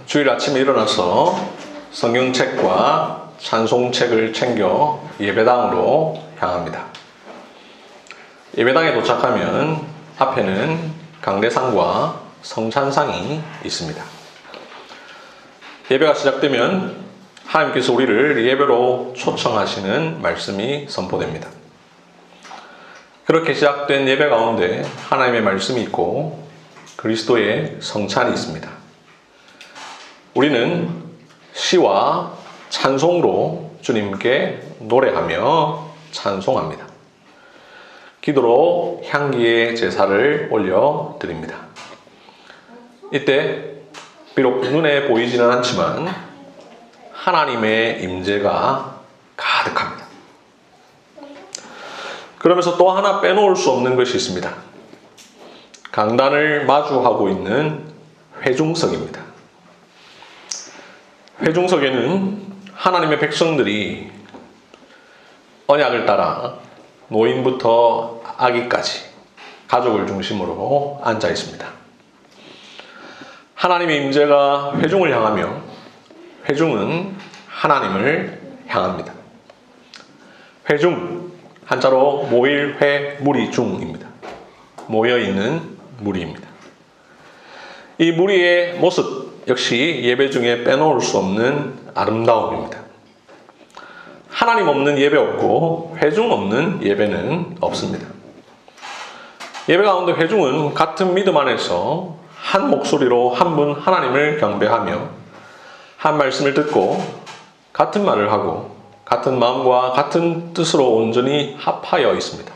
주일 아침에 일어나서 성경책과 찬송책을 챙겨 예배당으로 향합니다. 예배당에 도착하면 앞에는 강대상과 성찬상이 있습니다. 예배가 시작되면 하나님께서 우리를 예배로 초청하시는 말씀이 선포됩니다. 그렇게 시작된 예배 가운데 하나님의 말씀이 있고 그리스도의 성찬이 있습니다. 우리는 시와 찬송으로 주님께 노래하며 찬송합니다. 기도로 향기의 제사를 올려드립니다. 이때 비록 눈에 보이지는 않지만 하나님의 임재가 가득합니다. 그러면서 또 하나 빼놓을 수 없는 것이 있습니다. 강단을 마주하고 있는 회중석입니다. 회중석에는 하나님의 백성들이 언약을 따라 노인부터 아기까지 가족을 중심으로 앉아 있습니다. 하나님의 임재가 회중을 향하며 회중은 하나님을 향합니다. 회중, 한자로 모일, 회, 무리, 중입니다. 모여있는 무리입니다. 이 무리의 모습 역시 예배 중에 빼놓을 수 없는 아름다움입니다. 하나님 없는 예배 없고 회중 없는 예배는 없습니다. 예배 가운데 회중은 같은 믿음 안에서 한 목소리로 한 분 하나님을 경배하며 한 말씀을 듣고 같은 말을 하고 같은 마음과 같은 뜻으로 온전히 합하여 있습니다.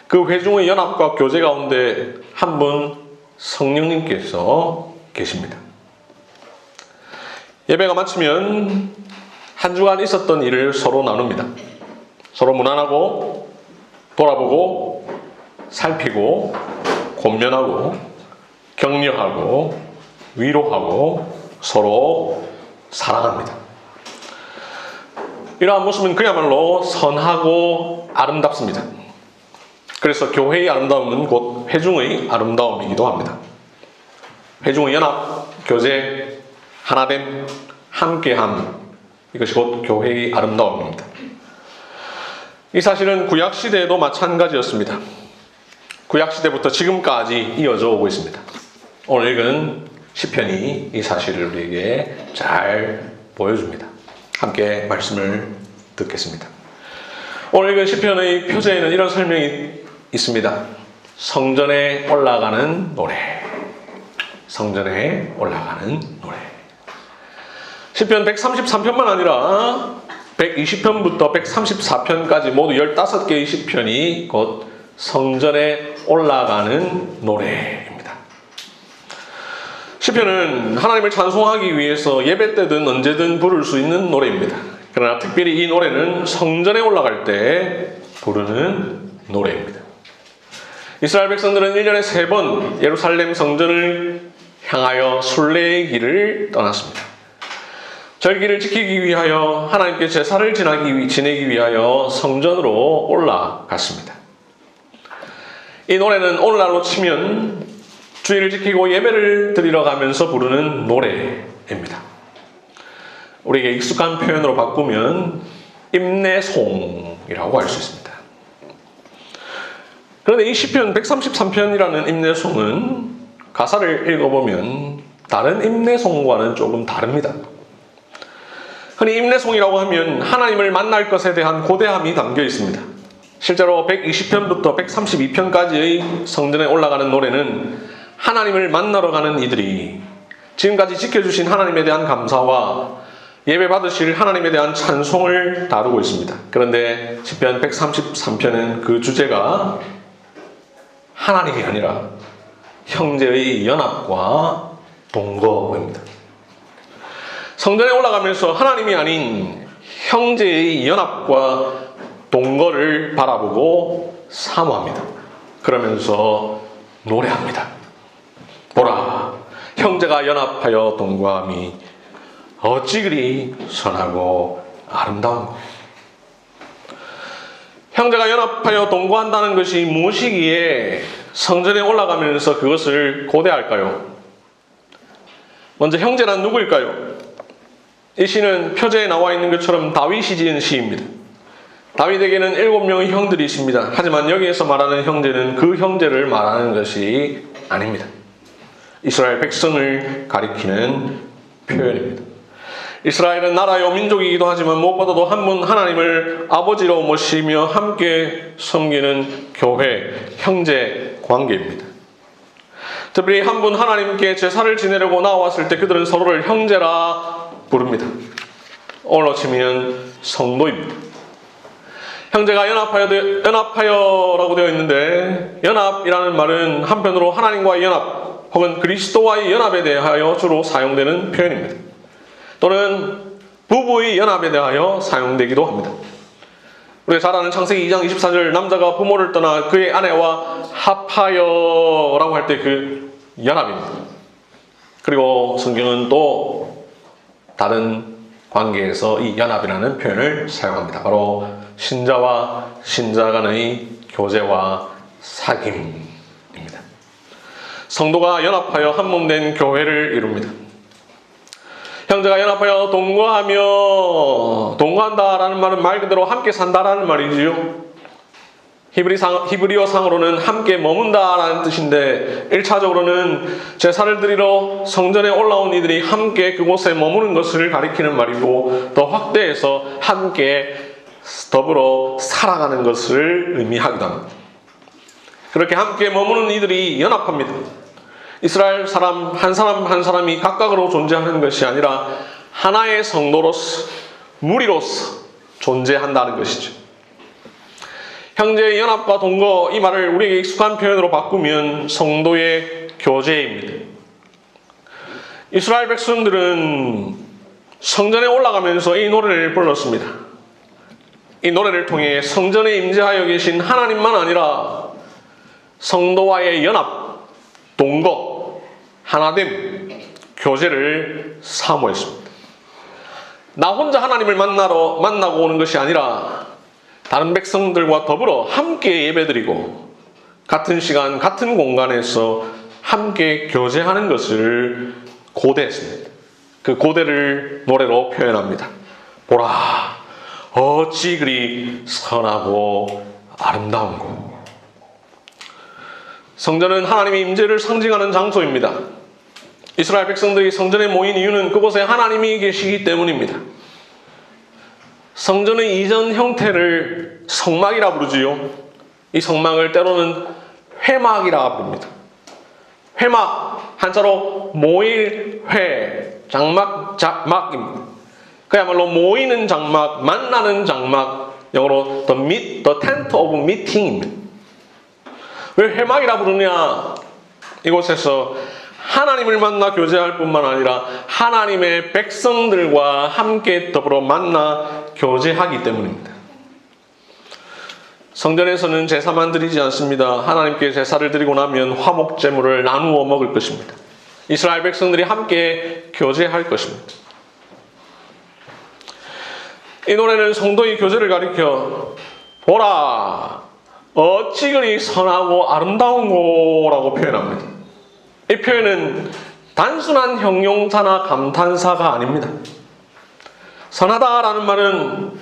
그 회중의 연합과 교제 가운데 한 분 성령님께서 계십니다. 예배가 마치면 한 주간 있었던 일을 서로 나눕니다. 서로 문안하고 돌아보고 살피고 권면하고 격려하고 위로하고 서로 사랑합니다. 이러한 모습은 그야말로 선하고 아름답습니다. 그래서 교회의 아름다움은 곧 회중의 아름다움이기도 합니다. 회중의 연합, 교제, 하나됨, 함께함, 이것이 곧 교회의 아름다움입니다. 이 사실은 구약시대에도 마찬가지였습니다. 구약시대부터 지금까지 이어져 오고 있습니다. 오늘 읽은 시편이 이 사실을 우리에게 잘 보여줍니다. 함께 말씀을 듣겠습니다. 오늘 읽은 시편의 표제에는 이런 설명이 있습니다. 성전에 올라가는 노래. 성전에 올라가는 노래. 시편 133편만 아니라 120편부터 134편까지 모두 15개의 시편이 곧 성전에 올라가는 노래입니다. 시편은 하나님을 찬송하기 위해서 예배 때든 언제든 부를 수 있는 노래입니다. 그러나 특별히 이 노래는 성전에 올라갈 때 부르는 노래입니다. 이스라엘 백성들은 1년에 3번 예루살렘 성전을 향하여 순례의 길을 떠났습니다. 절기를 지키기 위하여 하나님께 제사를 지내기 위하여 성전으로 올라갔습니다. 이 노래는 오늘날로 치면 주일을 지키고 예배를 드리러 가면서 부르는 노래입니다. 우리에게 익숙한 표현으로 바꾸면 임내송이라고 할 수 있습니다. 그런데 이 시편 133편이라는 임내송은 가사를 읽어보면 다른 임내송과는 조금 다릅니다. 흔히 임내송이라고 하면 하나님을 만날 것에 대한 고대함이 담겨 있습니다. 실제로 120편부터 132편까지의 성전에 올라가는 노래는 하나님을 만나러 가는 이들이 지금까지 지켜주신 하나님에 대한 감사와 예배 받으실 하나님에 대한 찬송을 다루고 있습니다. 그런데 시편 133편은 그 주제가 하나님이 아니라 형제의 연합과 동거입니다. 성전에 올라가면서 하나님이 아닌 형제의 연합과 동거를 바라보고 사모합니다. 그러면서 노래합니다. 보라, 형제가 연합하여 동거함이 어찌 그리 선하고 아름다운가. 형제가 연합하여 동거한다는 것이 무엇이기에 성전에 올라가면서 그것을 고대할까요? 먼저 형제란 누구일까요? 이 시는 표제에 나와 있는 것처럼 다윗이 지은 시입니다. 다윗에게는 7명의 형들이 있습니다. 하지만 여기에서 말하는 형제는 그 형제를 말하는 것이 아닙니다. 이스라엘 백성을 가리키는 표현입니다. 이스라엘은 나라요 민족이기도 하지만 무엇보다도 한 분 하나님을 아버지로 모시며 함께 섬기는 교회, 형제 관계입니다. 특별히 한 분 하나님께 제사를 지내려고 나왔을 때 그들은 서로를 형제라 부릅니다. 오늘로 치면 성도입니다. 형제가 연합하여라고 되어 있는데, 연합이라는 말은 한편으로 하나님과의 연합 혹은 그리스도와의 연합에 대하여 주로 사용되는 표현입니다. 또는 부부의 연합에 대하여 사용되기도 합니다. 우리가 잘 아는 창세기 2장 24절, 남자가 부모를 떠나 그의 아내와 합하여라고 할 때 그 연합입니다. 그리고 성경은 또 다른 관계에서 이 연합이라는 표현을 사용합니다. 바로 신자와 신자 간의 교제와 사귐입니다. 성도가 연합하여 한 몸 된 교회를 이룹니다. 형제가 연합하여 동거한다라는 말은 말 그대로 함께 산다라는 말이지요. 히브리어 상으로는 함께 머문다라는 뜻인데, 1차적으로는 제사를 드리러 성전에 올라온 이들이 함께 그곳에 머무는 것을 가리키는 말이고, 더 확대해서 함께 더불어 살아가는 것을 의미하기도 합니다. 그렇게 함께 머무는 이들이 연합합니다. 이스라엘 사람 한 사람이 각각으로 존재하는 것이 아니라 하나의 성도로서, 무리로서 존재한다는 것이죠. 형제의 연합과 동거, 이 말을 우리에게 익숙한 표현으로 바꾸면 성도의 교제입니다. 이스라엘 백성들은 성전에 올라가면서 이 노래를 불렀습니다. 이 노래를 통해 성전에 임재하여 계신 하나님만 아니라 성도와의 연합, 동거, 하나됨, 교제를 사모했습니다. 나 혼자 하나님을 만나고 오는 것이 아니라 다른 백성들과 더불어 함께 예배드리고 같은 시간, 같은 공간에서 함께 교제하는 것을 고대했습니다. 그 고대를 노래로 표현합니다. 보라, 어찌 그리 선하고 아름다운고. 성전은 하나님의 임재를 상징하는 장소입니다. 이스라엘 백성들이 성전에 모인 이유는 그곳에 하나님이 계시기 때문입니다. 성전의 이전 형태를 성막이라 부르지요. 이 성막을 때로는 회막이라 부릅니다. 회막, 한자로 모일 회, 장막, 막입니다. 그야말로 모이는 장막, 만나는 장막, 영어로 the tent of meeting입니다. 왜 회막이라 부르냐? 이곳에서 하나님을 만나 교제할 뿐만 아니라 하나님의 백성들과 함께 더불어 만나 교제하기 때문입니다. 성전에서는 제사만 드리지 않습니다. 하나님께 제사를 드리고 나면 화목제물을 나누어 먹을 것입니다. 이스라엘 백성들이 함께 교제할 것입니다. 이 노래는 성도의 교제를 가리켜 보라, 어찌 그리 선하고 아름다운고라고 표현합니다. 이 표현은 단순한 형용사나 감탄사가 아닙니다. 선하다라는 말은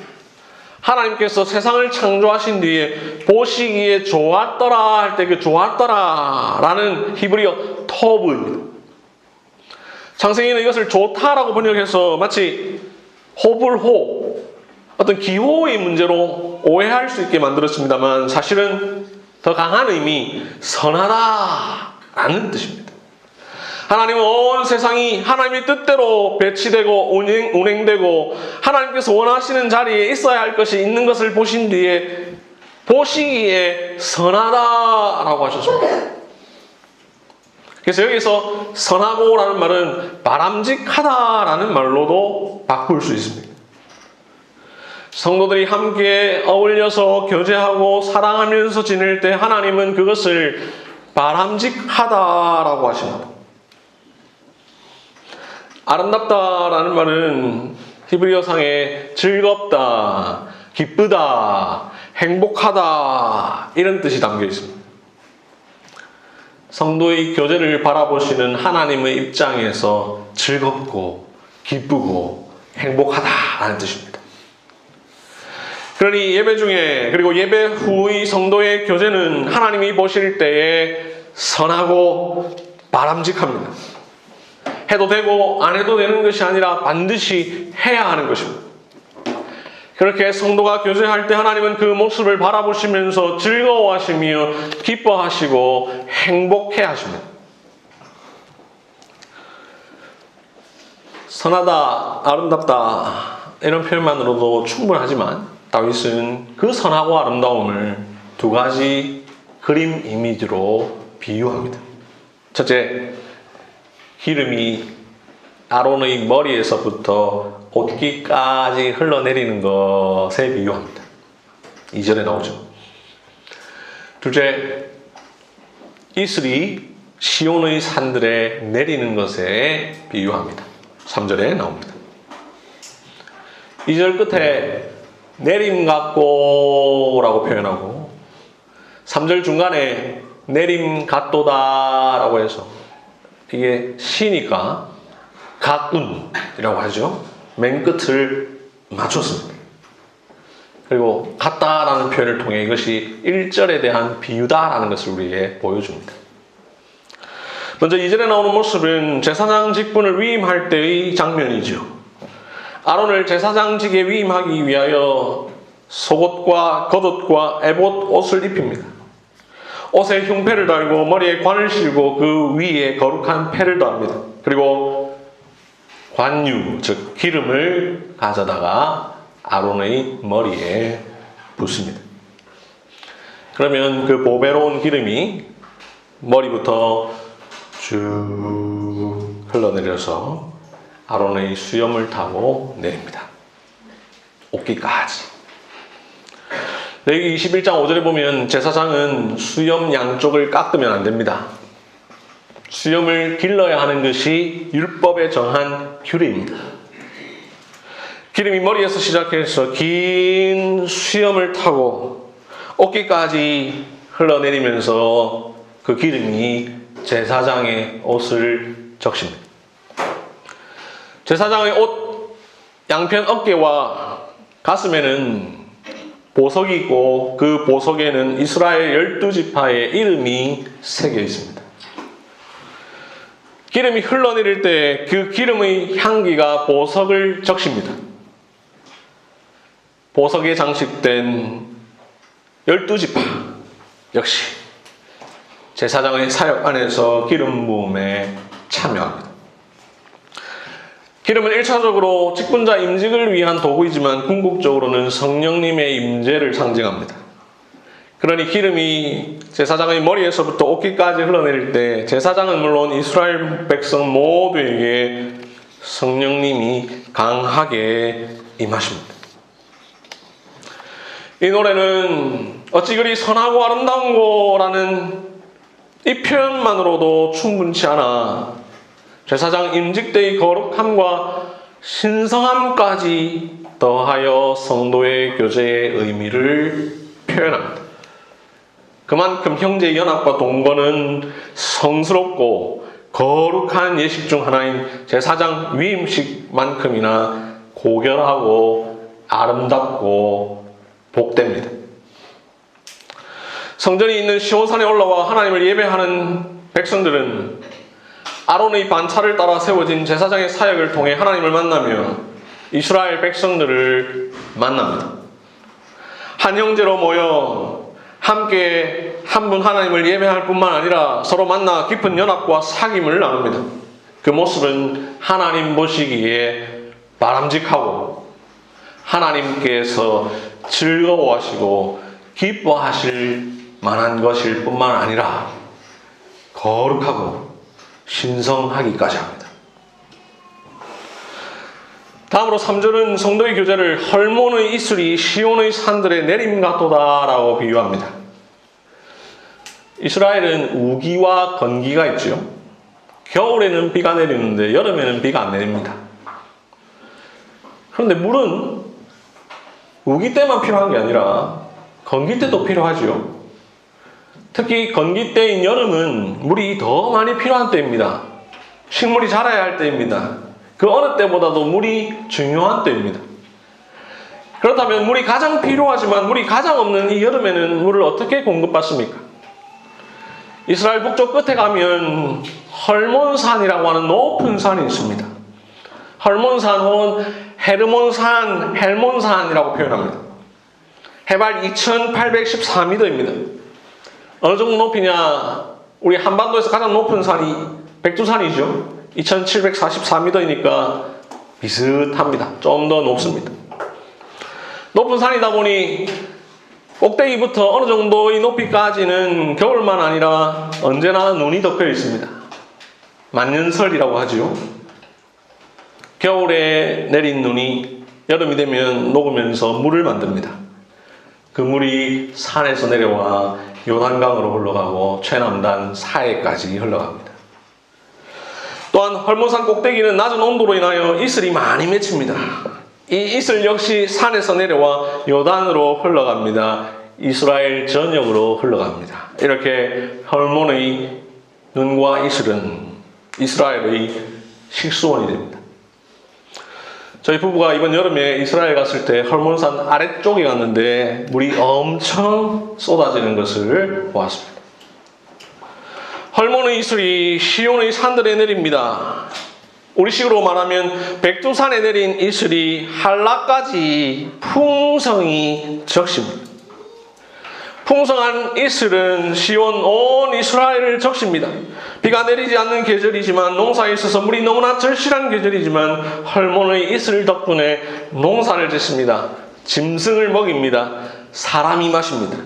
하나님께서 세상을 창조하신 뒤에 보시기에 좋았더라 할 때 그 좋았더라라는 히브리어 토브입니다. 창세기는 이것을 좋다라고 번역해서 마치 호불호, 어떤 기호의 문제로 오해할 수 있게 만들었습니다만 사실은 더 강한 의미, 선하다라는 뜻입니다. 하나님은 온 세상이 하나님의 뜻대로 배치되고 운행되고 하나님께서 원하시는 자리에 있어야 할 것이 있는 것을 보신 뒤에 보시기에 선하다라고 하셨습니다. 그래서 여기서 선하고라는 말은 바람직하다라는 말로도 바꿀 수 있습니다. 성도들이 함께 어울려서 교제하고 사랑하면서 지낼 때 하나님은 그것을 바람직하다라고 하십니다. 아름답다라는 말은 히브리어상에 즐겁다, 기쁘다, 행복하다 이런 뜻이 담겨 있습니다. 성도의 교제를 바라보시는 하나님의 입장에서 즐겁고 기쁘고 행복하다라는 뜻입니다. 그러니 예배 중에 그리고 예배 후의 성도의 교제는 하나님이 보실 때에 선하고 바람직합니다. 해도 되고 안 해도 되는 것이 아니라 반드시 해야 하는 것입니다. 그렇게 성도가 교제할 때 하나님은 그 모습을 바라보시면서 즐거워하시며 기뻐하시고 행복해 하십니다. 선하다, 아름답다 이런 표현만으로도 충분하지만 다윗은 그 선하고 아름다움을 두 가지 그림 이미지로 비유합니다. 첫째, 기름이 아론의 머리에서부터 옷깃까지 흘러내리는 것에 비유합니다. 2절에 나오죠. 둘째, 이슬이 시온의 산들에 내리는 것에 비유합니다. 3절에 나옵니다. 2절 끝에 내림 같고라고 표현하고 3절 중간에 내림 같도다라고 해서 이게 시니까 같군이라고 하죠. 맨 끝을 맞췄습니다. 그리고 같다라는 표현을 통해 이것이 1절에 대한 비유다라는 것을 우리에게 보여줍니다. 먼저 2절에 나오는 모습은 제사장 직분을 위임할 때의 장면이죠. 아론을 제사장직에 위임하기 위하여 속옷과 겉옷과 에봇 옷을 입힙니다. 옷에 흉패를 달고 머리에 관을 씌우고 그 위에 거룩한 패를 더합니다. 그리고 관유, 즉 기름을 가져다가 아론의 머리에 붓습니다. 그러면 그 보배로운 기름이 머리부터 쭉 흘러내려서 아론의 수염을 타고 내립니다. 옷깃까지. 레위기 21장 5절에 보면 제사장은 수염 양쪽을 깎으면 안 됩니다. 수염을 길러야 하는 것이 율법에 정한 규례입니다. 기름이 머리에서 시작해서 긴 수염을 타고 옷깃까지 흘러내리면서 그 기름이 제사장의 옷을 적십니다. 제사장의 옷 양편 어깨와 가슴에는 보석이 있고 그 보석에는 이스라엘 12지파의 이름이 새겨 있습니다. 기름이 흘러내릴 때 그 기름의 향기가 보석을 적십니다. 보석에 장식된 12지파 역시 제사장의 사역 안에서 기름 부음에 참여합니다. 기름은 1차적으로 직분자 임직을 위한 도구이지만 궁극적으로는 성령님의 임재를 상징합니다. 그러니 기름이 제사장의 머리에서부터 옷깃까지 흘러내릴 때 제사장은 물론 이스라엘 백성 모두에게 성령님이 강하게 임하십니다. 이 노래는 어찌 그리 선하고 아름다운 거라는 이 표현만으로도 충분치 않아 제사장 임직 때의 거룩함과 신성함까지 더하여 성도의 교제의 의미를 표현합니다. 그만큼 형제 연합과 동거는 성스럽고 거룩한 예식 중 하나인 제사장 위임식만큼이나 고결하고 아름답고 복됩니다. 성전이 있는 시온산에 올라와 하나님을 예배하는 백성들은 아론의 반차를 따라 세워진 제사장의 사역을 통해 하나님을 만나며 이스라엘 백성들을 만납니다. 한 형제로 모여 함께 한 분 하나님을 예배할 뿐만 아니라 서로 만나 깊은 연합과 사귐을 나눕니다. 그 모습은 하나님 보시기에 바람직하고 하나님께서 즐거워하시고 기뻐하실 만한 것일 뿐만 아니라 거룩하고 신성하기까지 합니다. 다음으로 3절은 성도의 교제를 헐몬의 이슬이 시온의 산들에 내림 같도다라고 비유합니다. 이스라엘은 우기와 건기가 있죠. 겨울에는 비가 내리는데 여름에는 비가 안 내립니다. 그런데 물은 우기 때만 필요한 게 아니라 건기 때도 필요하죠. 특히 건기 때인 여름은 물이 더 많이 필요한 때입니다. 식물이 자라야 할 때입니다. 그 어느 때보다도 물이 중요한 때입니다. 그렇다면 물이 가장 필요하지만 물이 가장 없는 이 여름에는 물을 어떻게 공급받습니까? 이스라엘 북쪽 끝에 가면 헐몬산이라고 하는 높은 산이 있습니다. 헐몬산 혹은 헤르몬산, 헬몬산이라고 표현합니다. 해발 2814m입니다. 어느 정도 높이냐? 우리 한반도에서 가장 높은 산이 백두산이죠. 2744m이니까 비슷합니다. 좀 더 높습니다. 높은 산이다 보니 꼭대기부터 어느 정도의 높이까지는 겨울만 아니라 언제나 눈이 덮여 있습니다. 만년설이라고 하죠. 겨울에 내린 눈이 여름이 되면 녹으면서 물을 만듭니다. 그 물이 산에서 내려와 요단강으로 흘러가고 최남단 사해까지 흘러갑니다. 또한 헐몬산 꼭대기는 낮은 온도로 인하여 이슬이 많이 맺힙니다. 이 이슬 역시 산에서 내려와 요단으로 흘러갑니다. 이스라엘 전역으로 흘러갑니다. 이렇게 헐몬의 눈과 이슬은 이스라엘의 식수원이 됩니다. 저희 부부가 이번 여름에 이스라엘 갔을 때 헐몬산 아래쪽에 갔는데 물이 엄청 쏟아지는 것을 보았습니다. 헐몬의 이슬이 시온의 산들에 내립니다. 우리식으로 말하면 백두산에 내린 이슬이 한라까지 풍성히 적십니다. 풍성한 이슬은 시온 온 이스라엘을 적십니다. 비가 내리지 않는 계절이지만 농사에 있어서 물이 너무나 절실한 계절이지만 헐몬의 이슬 덕분에 농사를 짓습니다. 짐승을 먹입니다. 사람이 마십니다.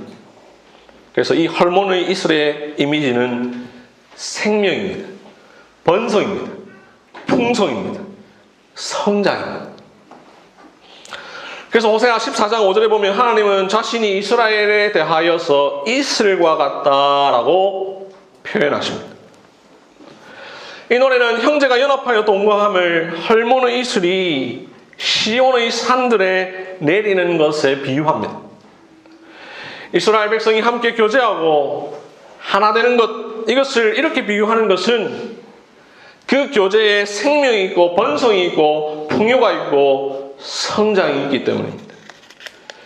그래서 이 헐몬의 이슬의 이미지는 생명입니다. 번성입니다. 풍성입니다. 성장입니다. 그래서 호세아 14장 5절에 보면 하나님은 자신이 이스라엘에 대하여서 이슬과 같다라고 표현하십니다. 이 노래는 형제가 연합하여 동거함을 헐몬의 이슬이 시온의 산들에 내리는 것에 비유합니다. 이스라엘 백성이 함께 교제하고 하나 되는 것, 이것을 이렇게 비유하는 것은 그 교제에 생명이 있고 번성이 있고 풍요가 있고 성장이 있기 때문입니다.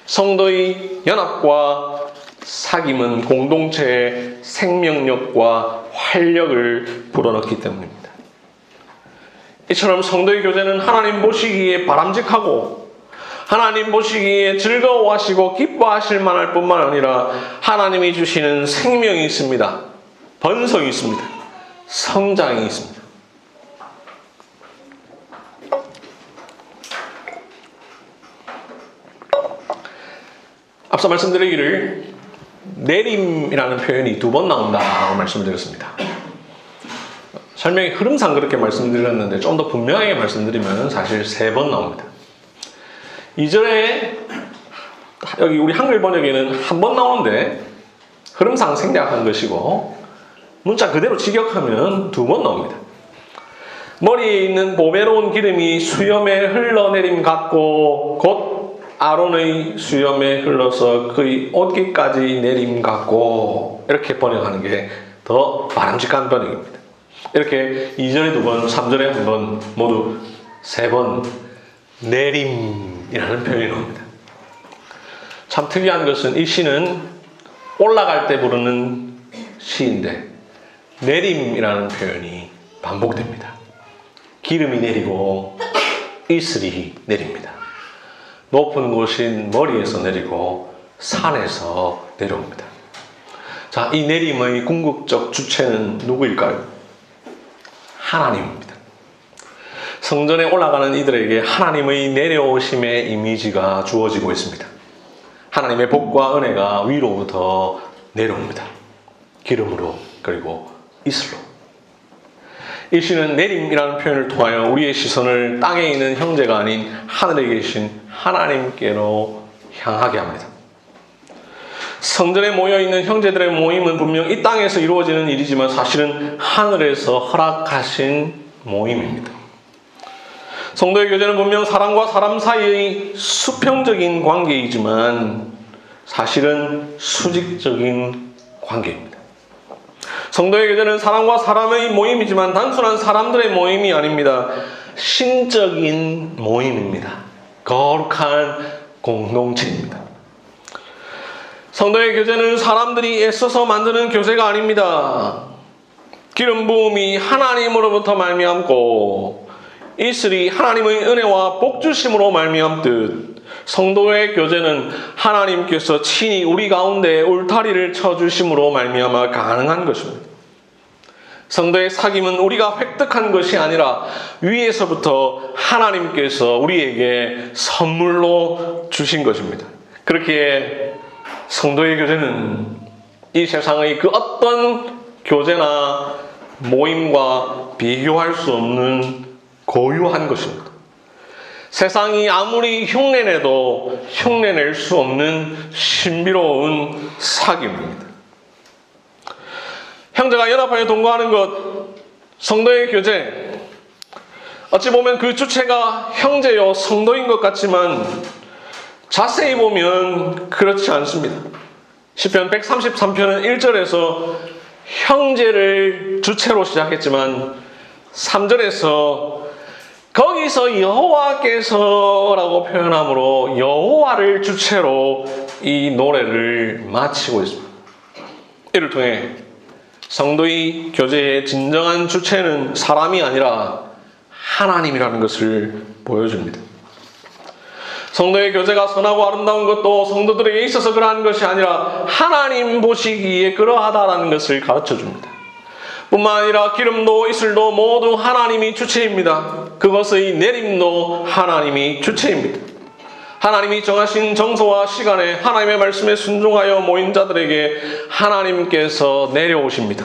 성도의 연합과 사귐은 공동체의 생명력과 활력을 불어넣기 때문입니다. 이처럼 성도의 교제는 하나님 보시기에 바람직하고 하나님 보시기에 즐거워하시고 기뻐하실 만할 뿐만 아니라 하나님이 주시는 생명이 있습니다. 번성이 있습니다. 성장이 있습니다. 앞서 말씀드리기를 내림이라는 표현이 2번 나온다고 말씀드렸습니다. 설명의 흐름상 그렇게 말씀드렸는데 좀 더 분명하게 말씀드리면 사실 3번 나옵니다. 2절에 여기 우리 한글 번역에는 1번 나오는데 흐름상 생략한 것이고 문자 그대로 직역하면 2번 나옵니다. 머리에 있는 보배로운 기름이 수염에 흘러내림 같고 곧 아론의 수염에 흘러서 그의 옷깃까지 내림 같고 이렇게 번역하는 게 더 바람직한 번역입니다. 이렇게 2절에 2번, 3절에 1번 모두 3번 내림이라는 표현이 나옵니다. 참 특이한 것은 이 시는 올라갈 때 부르는 시인데 내림이라는 표현이 반복됩니다. 기름이 내리고 이슬이 내립니다. 높은 곳인 머리에서 내리고 산에서 내려옵니다. 자, 이 내림의 궁극적 주체는 누구일까요? 하나님입니다. 성전에 올라가는 이들에게 하나님의 내려오심의 이미지가 주어지고 있습니다. 하나님의 복과 은혜가 위로부터 내려옵니다. 기름으로 그리고 이슬로. 이 시는 내림이라는 표현을 통하여 우리의 시선을 땅에 있는 형제가 아닌 하늘에 계신 하나님께로 향하게 합니다. 성전에 모여있는 형제들의 모임은 분명 이 땅에서 이루어지는 일이지만 사실은 하늘에서 허락하신 모임입니다. 성도의 교제는 분명 사람과 사람 사이의 수평적인 관계이지만 사실은 수직적인 관계입니다. 성도의 교제는 사람과 사람의 모임이지만 단순한 사람들의 모임이 아닙니다. 신적인 모임입니다. 거룩한 공동체입니다. 성도의 교제는 사람들이 애써서 만드는 교제가 아닙니다. 기름 부음이 하나님으로부터 말미암고 이슬이 하나님의 은혜와 복 주심으로 말미암듯 성도의 교제는 하나님께서 친히 우리 가운데 울타리를 쳐주심으로 말미암아 가능한 것입니다. 성도의 사귐은 우리가 획득한 것이 아니라 위에서부터 하나님께서 우리에게 선물로 주신 것입니다. 그렇기에 성도의 교제는 이 세상의 그 어떤 교제나 모임과 비교할 수 없는 고유한 것입니다. 세상이 아무리 흉내내도 흉내낼 수 없는 신비로운 사귐입니다. 형제가 연합하여 동거하는 것, 성도의 교제, 어찌 보면 그 주체가 형제요 성도인 것 같지만 자세히 보면 그렇지 않습니다. 시편 133편은 1절에서 형제를 주체로 시작했지만 3절에서 거기서 여호와께서라고 표현하므로 여호와를 주체로 이 노래를 마치고 있습니다. 이를 통해 성도의 교제의 진정한 주체는 사람이 아니라 하나님이라는 것을 보여줍니다. 성도의 교제가 선하고 아름다운 것도 성도들에게 있어서 그러한 것이 아니라 하나님 보시기에 그러하다라는 것을 가르쳐줍니다. 뿐만 아니라 기름도 이슬도 모두 하나님이 주체입니다. 그것의 내림도 하나님이 주체입니다. 하나님이 정하신 정서와 시간에 하나님의 말씀에 순종하여 모인 자들에게 하나님께서 내려오십니다.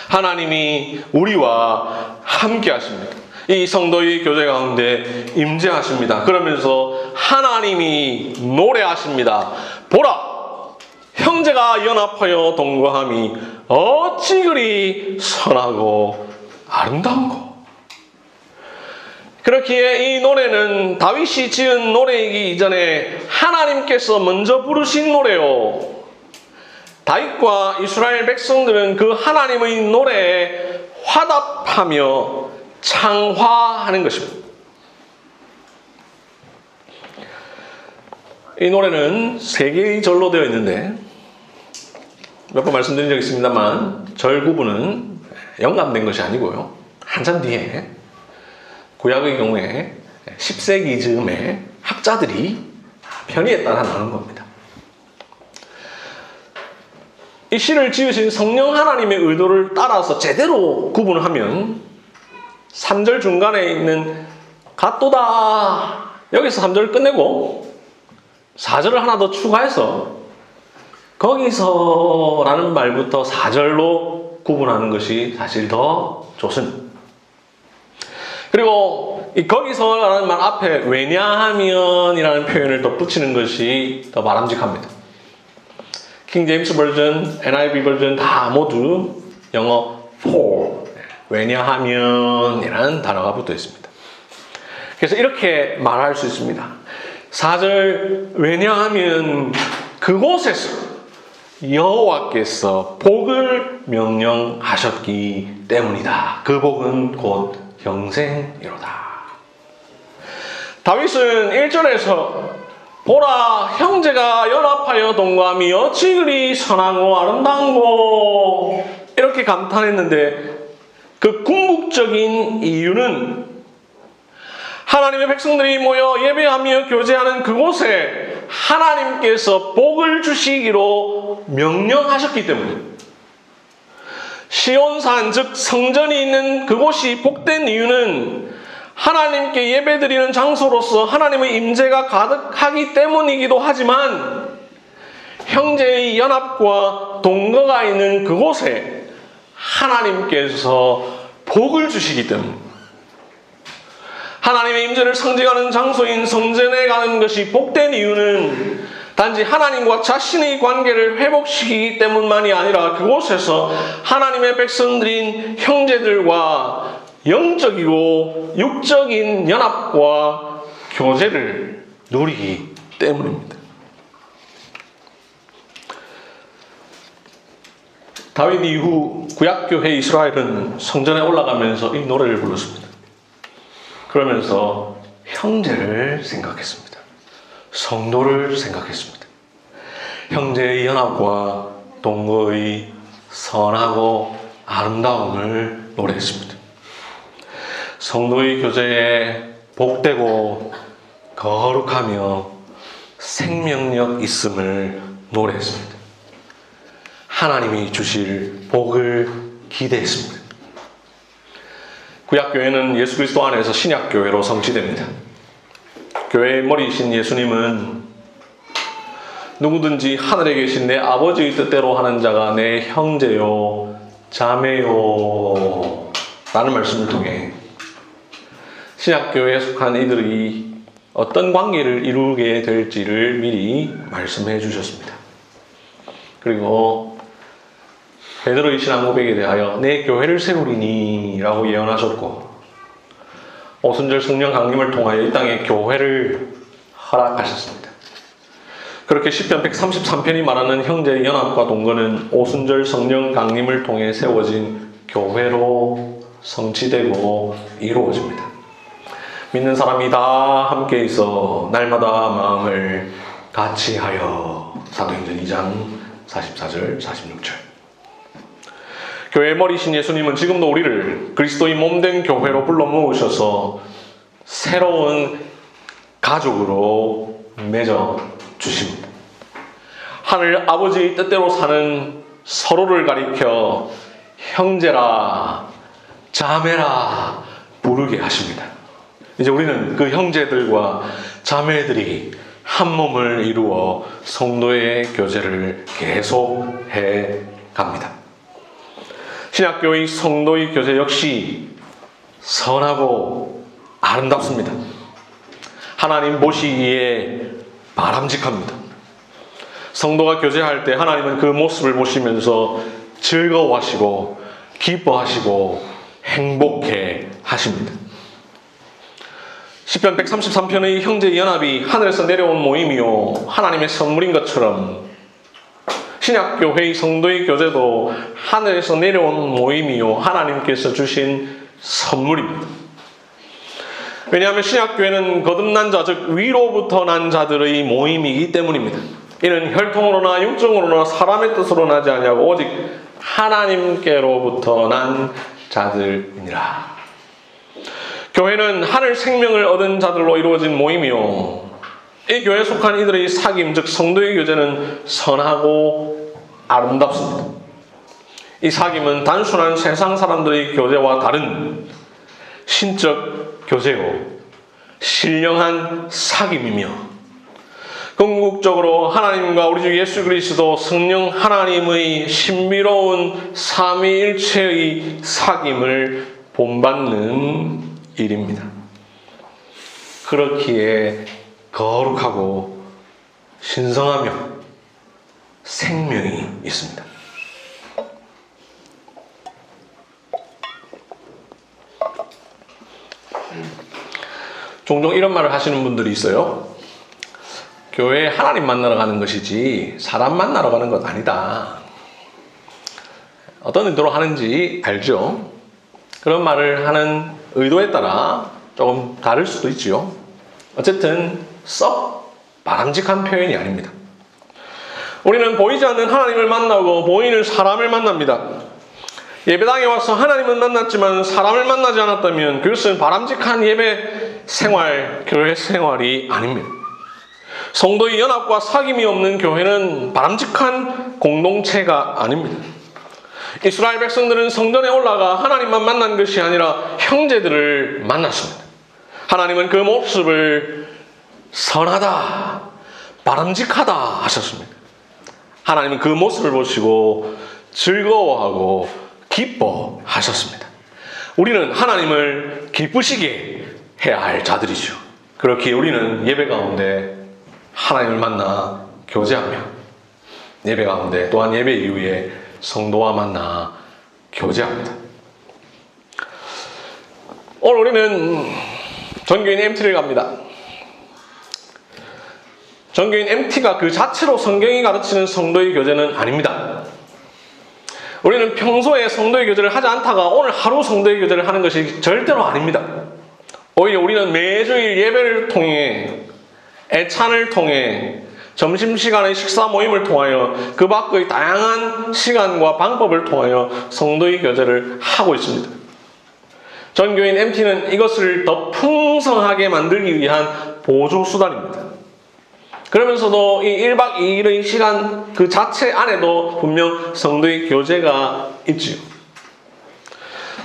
하나님이 우리와 함께 하십니다. 이 성도의 교제 가운데 임재하십니다. 그러면서 하나님이 노래하십니다. 보라! 형제가 연합하여 동거함이 어찌 그리 선하고 아름다운고. 그렇기에 이 노래는 다윗이 지은 노래이기 이전에 하나님께서 먼저 부르신 노래요. 다윗과 이스라엘 백성들은 그 하나님의 노래에 화답하며 창화하는 것입니다. 이 노래는 3개의 절로 되어 있는데 몇 번 말씀드린 적이 있습니다만 절 구분은 영감된 것이 아니고요. 한참 뒤에 구약의 경우에 10세기 즈음에 학자들이 편의에 따라 나눈 겁니다. 이 시를 지으신 성령 하나님의 의도를 따라서 제대로 구분하면 3절 중간에 있는 갓도다 여기서 3절을 끝내고 4절을 하나 더 추가해서 거기서 라는 말부터 4절로 구분하는 것이 사실 더 좋습니다. 그리고 이 거기서라는 말 앞에 왜냐하면 이라는 표현을 더 붙이는 것이 더 바람직합니다. 킹 제임스 버전, NIV 버전 다 모두 영어 for, 왜냐하면 이라는 단어가 붙어 있습니다. 그래서 이렇게 말할 수 있습니다. 4절 왜냐하면 그곳에서 여호와께서 복을 명령하셨기 때문이다. 그 복은 곧 영생이로다. 다윗은 1절에서 보라 형제가 연합하여 동거함이 어찌 그리 선하고 아름다운고 이렇게 감탄했는데 그 궁극적인 이유는 하나님의 백성들이 모여 예배하며 교제하는 그곳에 하나님께서 복을 주시기로 명령하셨기 때문입니다. 시온산 즉 성전이 있는 그곳이 복된 이유는 하나님께 예배드리는 장소로서 하나님의 임재가 가득하기 때문이기도 하지만 형제의 연합과 동거가 있는 그곳에 하나님께서 복을 주시기 때문입니다. 하나님의 임재를 상징하는 장소인 성전에 가는 것이 복된 이유는 단지 하나님과 자신의 관계를 회복시키기 때문만이 아니라 그곳에서 하나님의 백성들인 형제들과 영적이고 육적인 연합과 교제를 누리기 때문입니다. 다윗 이후 구약교회 이스라엘은 성전에 올라가면서 이 노래를 불렀습니다. 그러면서 형제를 생각했습니다. 성도를 생각했습니다. 형제의 연합과 동거의 선하고 아름다움을 노래했습니다. 성도의 교제에 복되고 거룩하며 생명력 있음을 노래했습니다. 하나님이 주실 복을 기대했습니다. 구약교회는 예수 그리스도 안에서 신약교회로 성취됩니다. 교회의 머리이신 예수님은 누구든지 하늘에 계신 내 아버지의 뜻대로 하는 자가 내 형제요 자매요 라는 말씀을 통해 신약교회에 속한 이들이 어떤 관계를 이루게 될지를 미리 말씀해 주셨습니다. 그리고 베드로의 신앙 고백에 대하여 내 교회를 세우리니 라고 예언하셨고, 오순절 성령 강림을 통하여 이 땅에 교회를 허락하셨습니다. 그렇게 시편 133편이 말하는 형제의 연합과 동거는 오순절 성령 강림을 통해 세워진 교회로 성취되고 이루어집니다. 믿는 사람이 다 함께 있어 날마다 마음을 같이 하여. 사도행전 2장 44절 46절. 교회의 머리신 예수님은 지금도 우리를 그리스도의 몸된 교회로 불러 모으셔서 새로운 가족으로 맺어 주십니다. 하늘 아버지의 뜻대로 사는 서로를 가리켜 형제라 자매라 부르게 하십니다. 이제 우리는 그 형제들과 자매들이 한 몸을 이루어 성도의 교제를 계속해 갑니다. 신약교의 성도의 교제 역시 선하고 아름답습니다. 하나님 보시기에 바람직합니다. 성도가 교제할 때 하나님은 그 모습을 보시면서 즐거워하시고 기뻐하시고 행복해 하십니다. 시편 133편의 형제의 연합이 하늘에서 내려온 모임이요 하나님의 선물인 것처럼 신약교회의 성도의 교제도 하늘에서 내려온 모임이요 하나님께서 주신 선물입니다. 왜냐하면 신약교회는 거듭난 자, 즉 위로부터 난 자들의 모임이기 때문입니다. 이는 혈통으로나 육정으로나 사람의 뜻으로 나지 아니하고 오직 하나님께로부터 난 자들이니라. 교회는 하늘 생명을 얻은 자들로 이루어진 모임이요 이 교회에 속한 이들의 사귐, 즉 성도의 교제는 선하고 아름답습니다. 이 사귐은 단순한 세상 사람들의 교제와 다른 신적 교제요 신령한 사귐이며 궁극적으로 하나님과 우리 주 예수 그리스도 성령 하나님의 신비로운 삼위일체의 사귐을 본받는 일입니다. 그렇기에 거룩하고 신성하며 생명이 있습니다. 종종 이런 말을 하시는 분들이 있어요. 교회에 하나님 만나러 가는 것이지 사람 만나러 가는 것 아니다. 어떤 의도로 하는지 알죠? 그런 말을 하는 의도에 따라 조금 다를 수도 있지요. 어쨌든 썩 바람직한 표현이 아닙니다. 우리는 보이지 않는 하나님을 만나고 보이는 사람을 만납니다. 예배당에 와서 하나님은 만났지만 사람을 만나지 않았다면 그것은 바람직한 예배 생활, 교회 생활이 아닙니다. 성도의 연합과 사귐이 없는 교회는 바람직한 공동체가 아닙니다. 이스라엘 백성들은 성전에 올라가 하나님만 만난 것이 아니라 형제들을 만났습니다. 하나님은 그 모습을 선하다, 바람직하다 하셨습니다. 하나님은 그 모습을 보시고 즐거워하고 기뻐하셨습니다. 우리는 하나님을 기쁘시게 해야 할 자들이죠. 그렇기에 우리는 예배 가운데 하나님을 만나 교제하며 예배 가운데 또한 예배 이후에 성도와 만나 교제합니다. 오늘 우리는 전교인 MT를 갑니다. 전교인 MT가 그 자체로 성경이 가르치는 성도의 교제는 아닙니다. 우리는 평소에 성도의 교제를 하지 않다가 오늘 하루 성도의 교제를 하는 것이 절대로 아닙니다. 오히려 우리는 매주일 예배를 통해, 애찬을 통해, 점심시간의 식사 모임을 통하여 그 밖의 다양한 시간과 방법을 통하여 성도의 교제를 하고 있습니다. 전교인 MT는 이것을 더 풍성하게 만들기 위한 보조수단입니다. 그러면서도 이 1박 2일의 시간 그 자체 안에도 분명 성도의 교제가 있지요.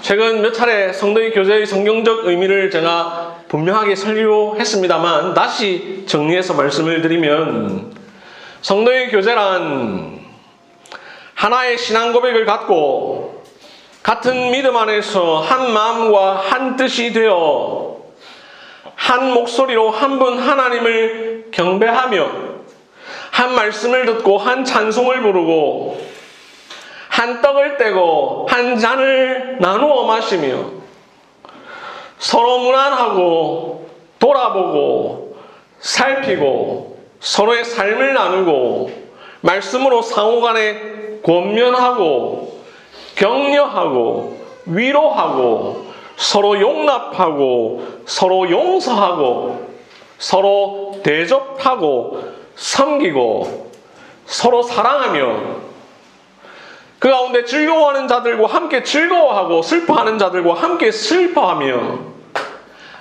최근 몇 차례 성도의 교제의 성경적 의미를 제가 분명하게 설교했습니다만 다시 정리해서 말씀을 드리면 성도의 교제란 하나의 신앙 고백을 갖고 같은 믿음 안에서 한 마음과 한 뜻이 되어 한 목소리로 한 분 하나님을 경배하며 한 말씀을 듣고 한 찬송을 부르고 한 떡을 떼고 한 잔을 나누어 마시며 서로 문안하고 돌아보고 살피고 서로의 삶을 나누고 말씀으로 상호간에 권면하고 격려하고 위로하고 서로 용납하고 서로 용서하고 서로 대접하고 섬기고 서로 사랑하며 그 가운데 즐거워하는 자들과 함께 즐거워하고 슬퍼하는 자들과 함께 슬퍼하며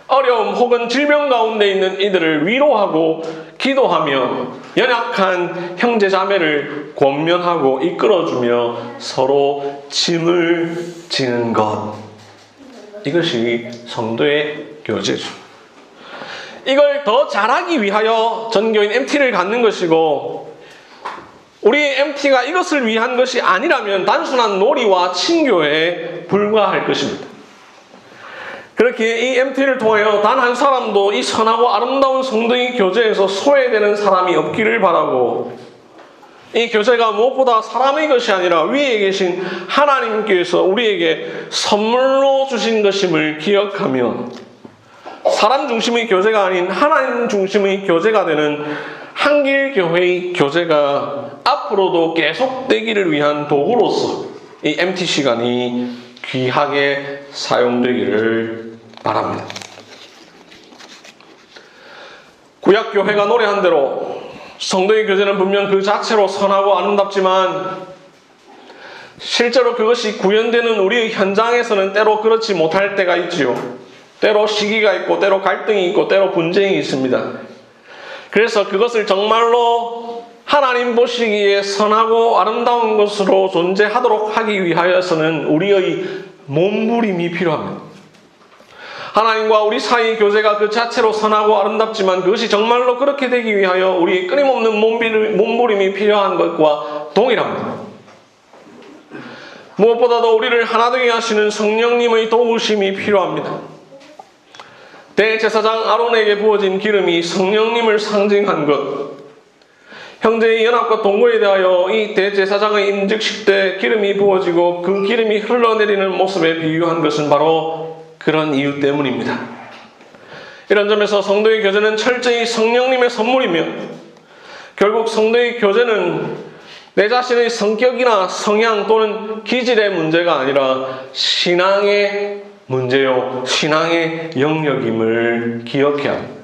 어려움 혹은 질병 가운데 있는 이들을 위로하고 기도하며 연약한 형제 자매를 권면하고 이끌어주며 서로 짐을 지는 것, 이것이 성도의 교제죠. 이걸 더 잘하기 위하여 전교인 MT를 갖는 것이고, 우리 MT가 이것을 위한 것이 아니라면 단순한 놀이와 친교에 불과할 것입니다. 그렇게 이 MT를 통하여 단 한 사람도 이 선하고 아름다운 성도의 교제에서 소외되는 사람이 없기를 바라고, 이 교제가 무엇보다 사람의 것이 아니라 위에 계신 하나님께서 우리에게 선물로 주신 것임을 기억하며 사람 중심의 교제가 아닌 하나님 중심의 교제가 되는 한길교회의 교제가 앞으로도 계속되기를 위한 도구로서 이 MT 시간이 귀하게 사용되기를 바랍니다. 구약교회가 노래한 대로 성도의 교제는 분명 그 자체로 선하고 아름답지만 실제로 그것이 구현되는 우리의 현장에서는 때로 그렇지 못할 때가 있지요. 때로 시기가 있고 때로 갈등이 있고 때로 분쟁이 있습니다. 그래서 그것을 정말로 하나님 보시기에 선하고 아름다운 것으로 존재하도록 하기 위하여서는 우리의 몸부림이 필요합니다. 하나님과 우리 사이의 교제가 그 자체로 선하고 아름답지만 그것이 정말로 그렇게 되기 위하여 우리의 끊임없는 몸부림이 필요한 것과 동일합니다. 무엇보다도 우리를 하나 되게 하시는 성령님의 도우심이 필요합니다. 대제사장 아론에게 부어진 기름이 성령님을 상징한 것, 형제의 연합과 동거에 대하여 이 대제사장의 임직식 때 기름이 부어지고 그 기름이 흘러내리는 모습에 비유한 것은 바로 그런 이유 때문입니다. 이런 점에서 성도의 교제는 철저히 성령님의 선물이며 결국 성도의 교제는 내 자신의 성격이나 성향 또는 기질의 문제가 아니라 신앙의 문제요, 신앙의 영역임을 기억해야 합니다.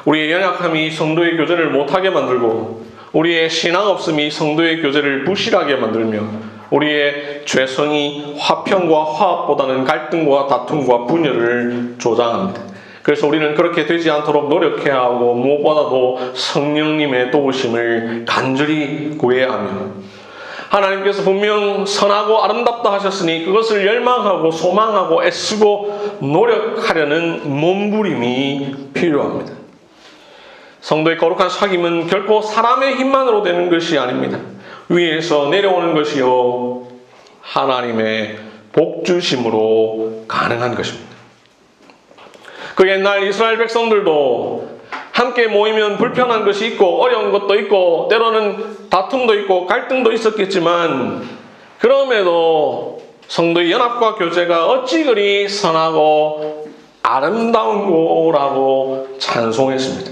우리의 연약함이 성도의 교제를 못하게 만들고 우리의 신앙 없음이 성도의 교제를 부실하게 만들며 우리의 죄성이 화평과 화합보다는 갈등과 다툼과 분열을 조장합니다. 그래서 우리는 그렇게 되지 않도록 노력해야 하고 무엇보다도 성령님의 도우심을 간절히 구해야 하며 하나님께서 분명 선하고 아름답다 하셨으니 그것을 열망하고 소망하고 애쓰고 노력하려는 몸부림이 필요합니다. 성도의 거룩한 사귐은 결코 사람의 힘만으로 되는 것이 아닙니다. 위에서 내려오는 것이요 하나님의 복주심으로 가능한 것입니다. 그 옛날 이스라엘 백성들도 함께 모이면 불편한 것이 있고 어려운 것도 있고 때로는 다툼도 있고 갈등도 있었겠지만 그럼에도 성도의 연합과 교제가 어찌 그리 선하고 아름다운 거라고 찬송했습니다.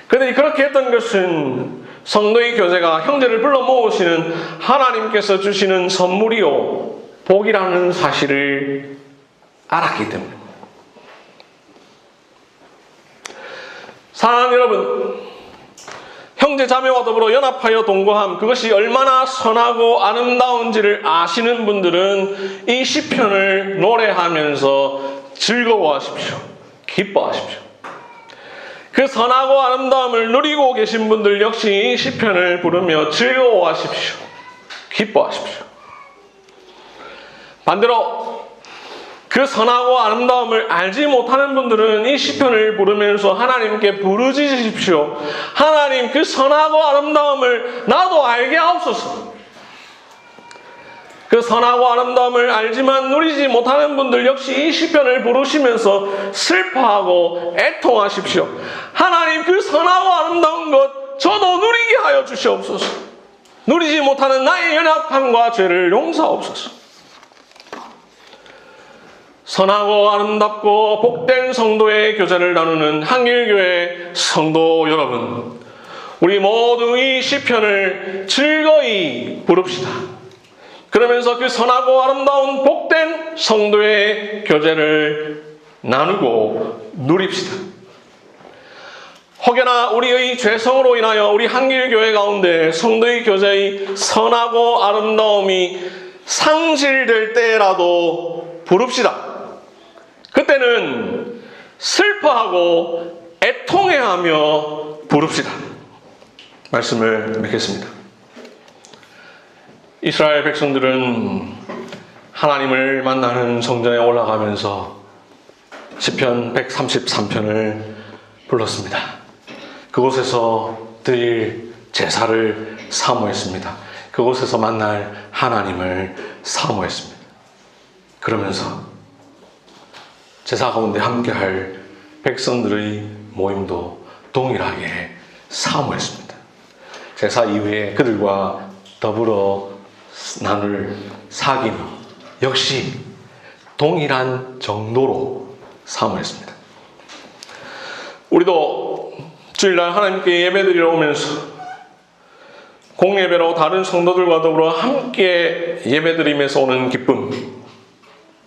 그들이 그렇게 했던 것은 성도의 교제가 형제를 불러 모으시는 하나님께서 주시는 선물이요 복이라는 사실을 알았기 때문입니다. 사랑하는 여러분, 형제 자매와 더불어 연합하여 동거함, 그것이 얼마나 선하고 아름다운지를 아시는 분들은 이 시편을 노래하면서 즐거워하십시오. 기뻐하십시오. 그 선하고 아름다움을 누리고 계신 분들 역시 이 시편을 부르며 즐거워하십시오. 기뻐하십시오. 반대로 그 선하고 아름다움을 알지 못하는 분들은 이 시편을 부르면서 하나님께 부르짖으십시오. 하나님, 그 선하고 아름다움을 나도 알게 하옵소서. 그 선하고 아름다움을 알지만 누리지 못하는 분들 역시 이 시편을 부르시면서 슬퍼하고 애통하십시오. 하나님, 그 선하고 아름다운 것 저도 누리게 하여 주시옵소서. 누리지 못하는 나의 연약함과 죄를 용서하옵소서. 선하고 아름답고 복된 성도의 교제를 나누는 한길교회 성도 여러분, 우리 모두 이 시편을 즐거이 부릅시다. 그러면서 그 선하고 아름다운 복된 성도의 교제를 나누고 누립시다. 혹여나 우리의 죄성으로 인하여 우리 한길교회 가운데 성도의 교제의 선하고 아름다움이 상실될 때라도 부릅시다. 그때는 슬퍼하고 애통해하며 부릅시다. 말씀을 맺겠습니다. 이스라엘 백성들은 하나님을 만나는 성전에 올라가면서 시편 133편을 불렀습니다. 그곳에서 드릴 제사를 사모했습니다. 그곳에서 만날 하나님을 사모했습니다. 그러면서 제사 가운데 함께할 백성들의 모임도 동일하게 사모했습니다. 제사 이후에 그들과 더불어 나눌 사귐 역시 동일한 정도로 사모했습니다. 우리도 주일날 하나님께 예배드리러 오면서 공예배로 다른 성도들과 더불어 함께 예배드리면서 오는 기쁨,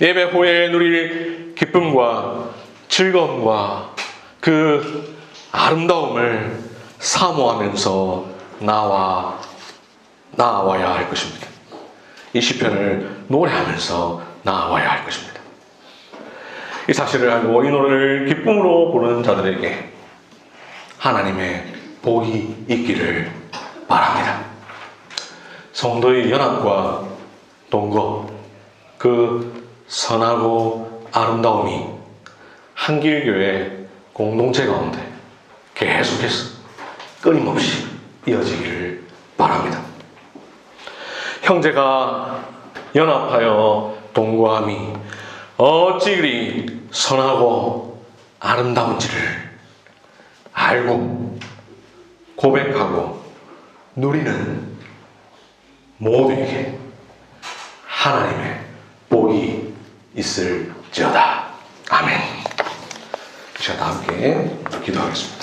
예배 후에 누릴 기쁨과 즐거움과 그 아름다움을 사모하면서 나아와야 할 것입니다. 이 시편을 노래하면서 나아와야 할 것입니다. 이 사실을 알고 이 노래를 기쁨으로 부르는 자들에게 하나님의 복이 있기를 바랍니다. 성도의 연합과 동거, 그 선하고 아름다움이 한길교회 공동체 가운데 계속해서 끊임없이 이어지기를 바랍니다. 형제가 연합하여 동거함이 어찌 그리 선하고 아름다운지를 알고 고백하고 누리는 모두에게 하나님의 복이 있을지어다. 아멘. 이 시간 다 함께 기도하겠습니다.